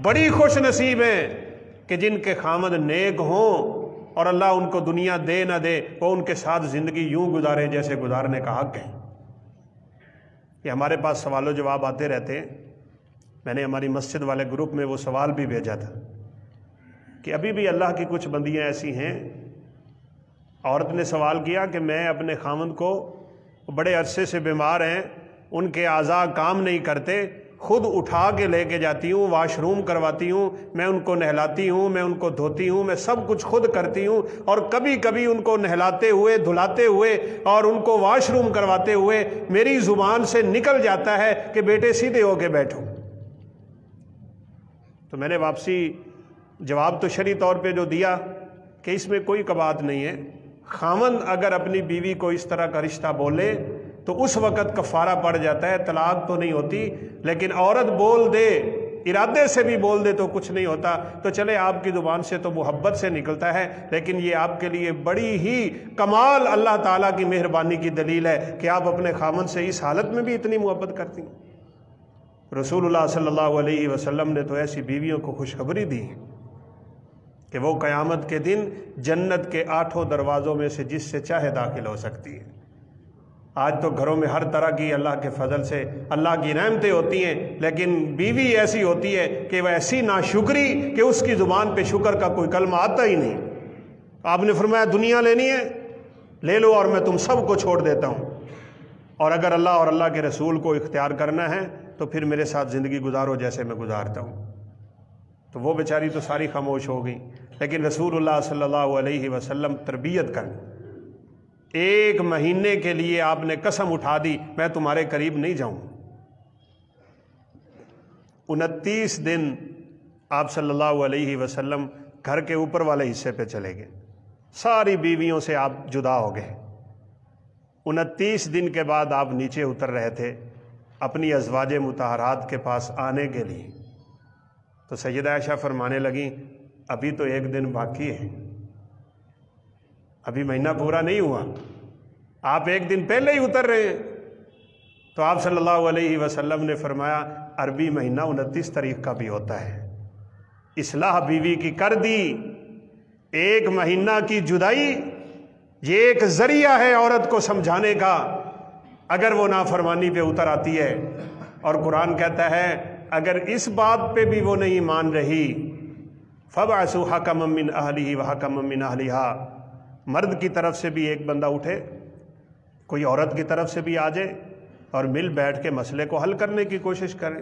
A: بڑی خوش نصیب ہیں کہ جن کے خامد نیک ہوں اور اللہ ان کو دنیا دے نہ دے، وہ ان کے ساتھ زندگی یوں گزارے جیسے گزارنے کا حق ہے۔ یہ ہمارے پاس سوال و جواب آتے رہتے ہیں۔ میں نے ہماری مسجد والے گروپ میں وہ سوال بھی بھیجا تھا کہ ابھی بھی اللہ کی کچھ بندیاں ایسی ہیں، عورت نے سوال کیا کہ میں اپنے خامند کو، بڑے عرصے سے بیمار ہیں، ان کے اعضاء کام نہیں کرتے، خود اٹھا کے لے کے جاتی ہوں، واش روم کرواتی ہوں، میں ان کو نہلاتی ہوں، میں ان کو دھوتی ہوں، میں سب کچھ خود کرتی ہوں، اور کبھی کبھی ان کو نہلاتے ہوئے، دھلاتے ہوئے اور ان کو واش روم کرواتے ہوئے میری زبان سے نکل جاتا ہے کہ بیٹے سیدھے ہو کے بیٹھو۔ تو میں نے واپسی جواب تو شرعی طور پہ جو دیا کہ اس میں کوئی کباط نہیں ہے، خاوند اگر اپنی بیوی کو اس طرح کا رشتہ بولے تو اس وقت کفارہ پڑ جاتا ہے، طلاق تو نہیں ہوتی، لیکن عورت بول دے، ارادے سے بھی بول دے تو کچھ نہیں ہوتا۔ تو چلے آپ کی زبان سے تو محبت سے نکلتا ہے، لیکن یہ آپ کے لیے بڑی ہی کمال اللہ تعالیٰ کی مہربانی کی دلیل ہے کہ آپ اپنے خاوند سے اس حالت میں بھی اتنی محبت کرتی ہیں۔ رسول اللہ صلی اللہ علیہ وسلم نے تو ایسی بیویوں کو خوشخبری دی کہ وہ قیامت کے دن جنت کے 8 دروازوں میں سے جس سے چاہے داخل ہو سکتی ہے۔ آج تو گھروں میں ہر طرح کی اللہ کے فضل سے اللہ کی نعمتیں ہوتی ہیں، لیکن بیوی ایسی ہوتی ہے کہ وہ ایسی ناشکری کہ اس کی زبان پہ شکر کا کوئی کلمہ آتا ہی نہیں۔ آپ نے فرمایا دنیا لینی ہے لے لو اور میں تم سب کو چھوڑ دیتا ہوں، اور اگر اللہ اور اللہ کے رسول کو اختیار کرنا ہے تو پھر میرے ساتھ زندگی گزارو جیسے میں گزارتا ہوں۔ تو وہ بیچاری تو ساری خاموش ہو گئی، لیکن رسول اللہ صلی اللہ علیہ وسلم تربیت کر 1 مہینے کے لیے آپ نے قسم اٹھا دی میں تمہارے قریب نہیں جاؤں۔ 29 دن آپ صلی اللہ علیہ وسلم گھر کے اوپر والے حصے پہ چلے گئے، ساری بیویوں سے آپ جدا ہو گئے۔ 29 دن کے بعد آپ نیچے اتر رہے تھے اپنی ازواج مطہرات کے پاس آنے کے لیے، تو سیدہ عائشہ فرمانے لگیں ابھی تو 1 دن باقی ہے، ابھی مہینہ پورا نہیں ہوا، آپ 1 دن پہلے ہی اتر رہے ہیں۔ تو آپ صلی اللہ علیہ وسلم نے فرمایا عربی مہینہ 29 تاریخ کا بھی ہوتا ہے، اصلاح بیوی کی کر دی۔ 1 مہینہ کی جدائی یہ ایک ذریعہ ہے عورت کو سمجھانے کا، اگر وہ نافرمانی پہ اتر آتی ہے، اور قرآن کہتا ہے اگر اس بات پہ بھی وہ نہیں مان رہی فَبْعَثُوا حَكَمًا مِّنْ أَهْلِهِ وَحَكَمًا مِّنْ أَهْلِهَا، مرد کی طرف سے بھی ایک بندہ اٹھے، کوئی عورت کی طرف سے بھی آ جائے اور مل بیٹھ کے مسئلے کو حل کرنے کی کوشش کریں،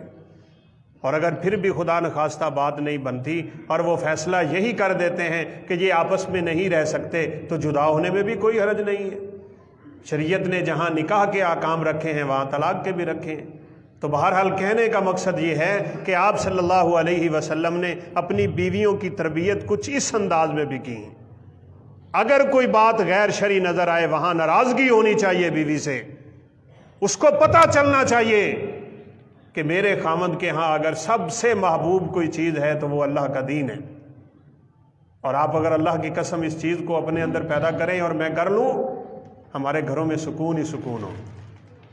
A: اور اگر پھر بھی خدا نخواستہ بات نہیں بنتی اور وہ فیصلہ یہی کر دیتے ہیں کہ یہ آپس میں نہیں رہ سکتے تو جدا ہونے میں بھی کوئی حرج نہیں ہے۔ شریعت نے جہاں نکاح کے احکام رکھے ہیں وہاں طلاق کے بھی رکھے ہیں۔ تو بہرحال کہنے کا مقصد یہ ہے کہ آپ صلی اللہ علیہ وسلم نے اپنی بیویوں کی تربیت کچھ اس انداز میں بھی کی۔ اگر کوئی بات غیر شرعی نظر آئے وہاں ناراضگی ہونی چاہیے بیوی سے، اس کو پتہ چلنا چاہیے کہ میرے خامند کے ہاں اگر سب سے محبوب کوئی چیز ہے تو وہ اللہ کا دین ہے، اور آپ اگر اللہ کی قسم اس چیز کو اپنے اندر پیدا کریں اور میں کر لوں، ہمارے گھروں میں سکون ہی سکون ہو۔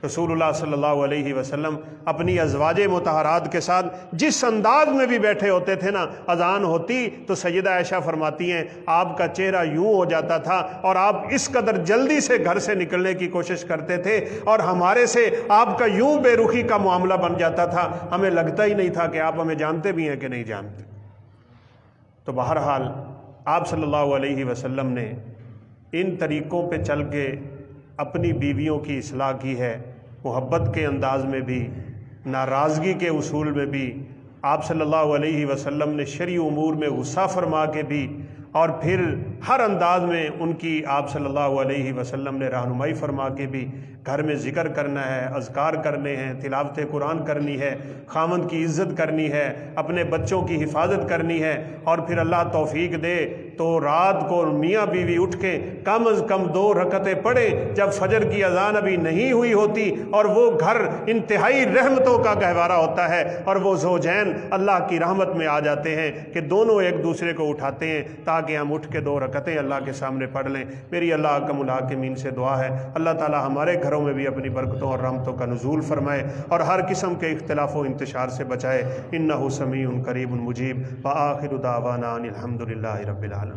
A: رسول اللہ صلی اللہ علیہ وسلم اپنی ازواج مطہرات کے ساتھ جس انداز میں بھی بیٹھے ہوتے تھے نا، اذان ہوتی تو سیدہ عائشہ فرماتی ہیں آپ کا چہرہ یوں ہو جاتا تھا اور آپ اس قدر جلدی سے گھر سے نکلنے کی کوشش کرتے تھے، اور ہمارے سے آپ کا یوں بے رخی کا معاملہ بن جاتا تھا، ہمیں لگتا ہی نہیں تھا کہ آپ ہمیں جانتے بھی ہیں کہ نہیں جانتے۔ تو بہرحال آپ صلی اللہ علیہ وسلم نے ان طریقوں پہ چل کے اپنی بیویوں کی اصلاح کی ہے، محبت کے انداز میں بھی، ناراضگی کے اصول میں بھی۔ آپ صلی اللہ علیہ وسلم نے شرعی امور میں غصہ فرما کے بھی، اور پھر ہر انداز میں ان کی آپ صلی اللہ علیہ وسلم نے رہنمائی فرما کے بھی۔ گھر میں ذکر کرنا ہے، اذکار کرنے ہیں، تلاوت قرآن کرنی ہے، خامند کی عزت کرنی ہے، اپنے بچوں کی حفاظت کرنی ہے، اور پھر اللہ توفیق دے تو رات کو میاں بیوی اٹھ کے کم از کم 2 رکعتیں پڑھیں جب فجر کی اذان ابھی نہیں ہوئی ہوتی، اور وہ گھر انتہائی رحمتوں کا گہوارہ ہوتا ہے، اور وہ زوجین اللہ کی رحمت میں آ جاتے ہیں کہ دونوں ایک دوسرے کو اٹھاتے ہیں تاکہ ہم اٹھ کے 2 رکعتیں اللہ کے سامنے پڑھ لیں۔ میری اللہ احکم الحاکمین سے دعا ہے اللہ تعالی ہمارے گھروں میں بھی اپنی برکتوں اور رحمتوں کا نزول فرمائے، اور ہر قسم کے اختلاف و انتشار سے بچائے۔ انہ سمیع قریب مجیب، وآخر دعوانا ان الحمد للہ رب العالمین۔